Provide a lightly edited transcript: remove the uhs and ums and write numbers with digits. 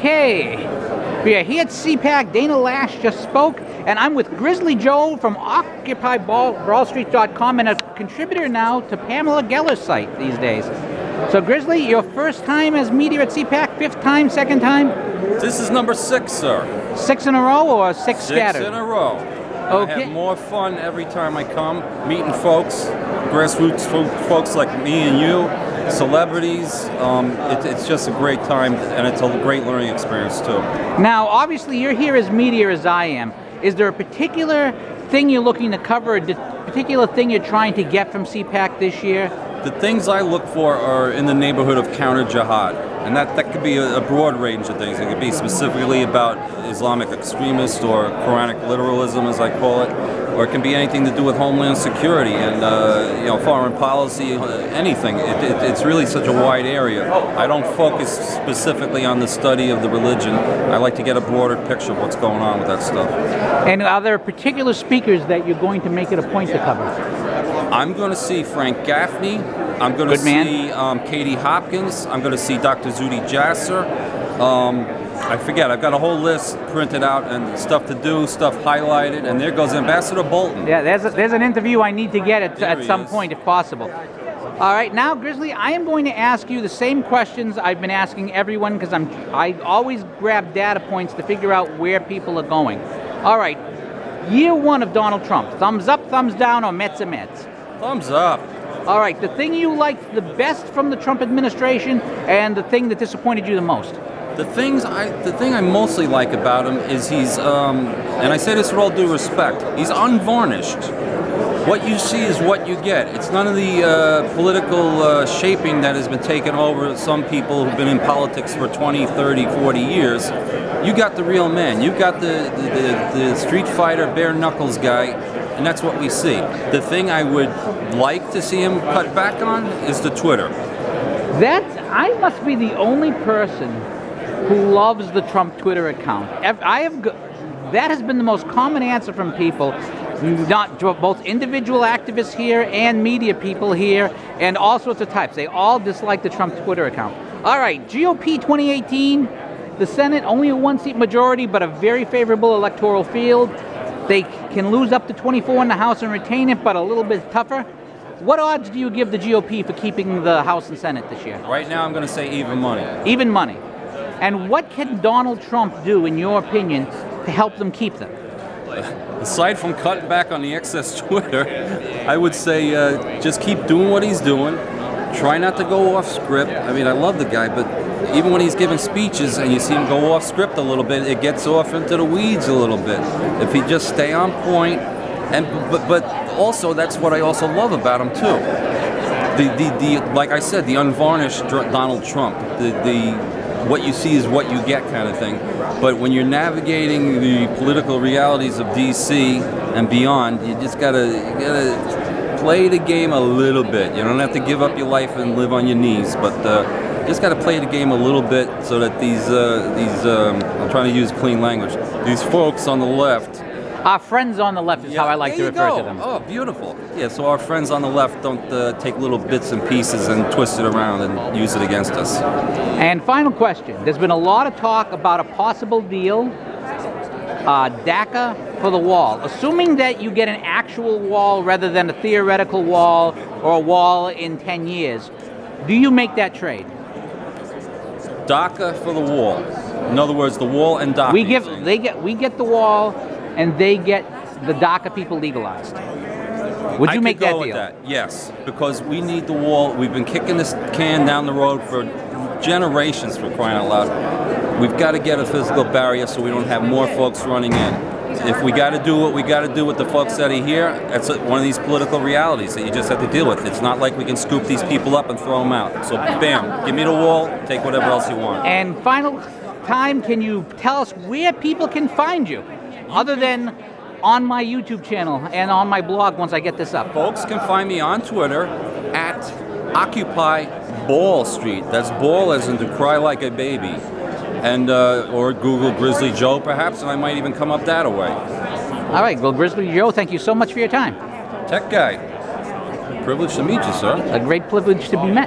Okay, we are here at CPAC. Dana Lash just spoke, and I'm with Grizzly Joe from OccupyBrawlStreet.com and a contributor now to Pamela Geller's site these days. So Grizzly, your first time as media at CPAC, fifth time, second time? This is number 6, sir. 6 in a row or 6 scattered? 6 in a row. Okay. I have more fun every time I come, meeting folks, grassroots folks like me and you, celebrities. It's just a great time, and it's a great learning experience too. Now, obviously, you're here as media as I am. Is there a particular thing you're looking to cover, a particular thing you're trying to get from CPAC this year? The things I look for are in the neighborhood of counter-jihad, and that could be a broad range of things. It could be specifically about Islamic extremists or Quranic literalism, as I call it, or it can be anything to do with homeland security and foreign policy, anything. It's really such a wide area. I don't focus specifically on the study of the religion. I like to get a broader picture of what's going on with that stuff. And are there particular speakers that you're going to make it a point to cover? I'm going to see Frank Gaffney. I'm going to see Katie Hopkins. I'm going to see Dr. Zuhdi Jasser. I forget. I've got a whole list printed out and stuff to do, stuff highlighted, and there goes Ambassador Bolton. Yeah, there's an interview I need to get at some point if possible. All right, now Grizzly, I am going to ask you the same questions I've been asking everyone because I always grab data points to figure out where people are going. All right, year one of Donald Trump, thumbs up, thumbs down, or Mets are Mets? Thumbs up. All right, the thing you liked the best from the Trump administration and the thing that disappointed you the most? The thing I mostly like about him is he's, and I say this with all due respect, he's unvarnished. What you see is what you get. It's none of the political shaping that has been taken over some people who've been in politics for 20, 30, 40 years. You got the real man. You got the street fighter, bare knuckles guy, and that's what we see. The thing I would like to see him cut back on is the Twitter. I must be the only person who loves the Trump Twitter account. That has been the most common answer from people, both individual activists here and media people here, and all sorts of types. They all dislike the Trump Twitter account. All right, GOP 2018, the Senate, only a one-seat majority, but a very favorable electoral field. They can lose up to 24 in the House and retain it, but a little bit tougher. What odds do you give the GOP for keeping the House and Senate this year? Right now I'm going to say even money. Even money. And what can Donald Trump do, in your opinion, to help them keep them? Aside from cutting back on the excess Twitter, I would say just keep doing what he's doing. Try not to go off script. I mean, I love the guy, but even when he's giving speeches and you see him go off script a little bit, it gets off into the weeds a little bit. If he just stay on point, but also that's what I also love about him too. Like I said, the unvarnished Donald Trump. What you see is what you get kind of thing. But when you're navigating the political realities of DC and beyond, you just gotta play the game a little bit. You don't have to give up your life and live on your knees, but you just gotta play the game a little bit so that these I'm trying to use clean language, these folks on the left. Our friends on the left is how I like to refer to them. Oh, beautiful. Yeah, so our friends on the left don't take little bits and pieces and twist it around and use it against us. And final question. There's been a lot of talk about a possible deal, DACA for the wall. Assuming that you get an actual wall rather than a theoretical wall or a wall in 10 years, do you make that trade? DACA for the wall. In other words, the wall and DACA. We get the wall, and they get the DACA people legalized. Would you make that deal? With that, yes, because we need the wall. We've been kicking this can down the road for generations, for crying out loud. We've got to get a physical barrier so we don't have more folks running in. If we got to do what we got to do with the folks that are here, that's one of these political realities that you just have to deal with. It's not like we can scoop these people up and throw them out. So bam, give me the wall, take whatever else you want. And final time, can you tell us where people can find you? Other than on my YouTube channel and on my blog once I get this up. Folks can find me on Twitter at OccupyBrawlStreet. That's ball as in to cry like a baby. And or Google Grizzly Joe perhaps, and I might even come up that way. All right, well, Grizzly Joe, thank you so much for your time. Tech guy. Privilege to meet you, sir. A great privilege to be met.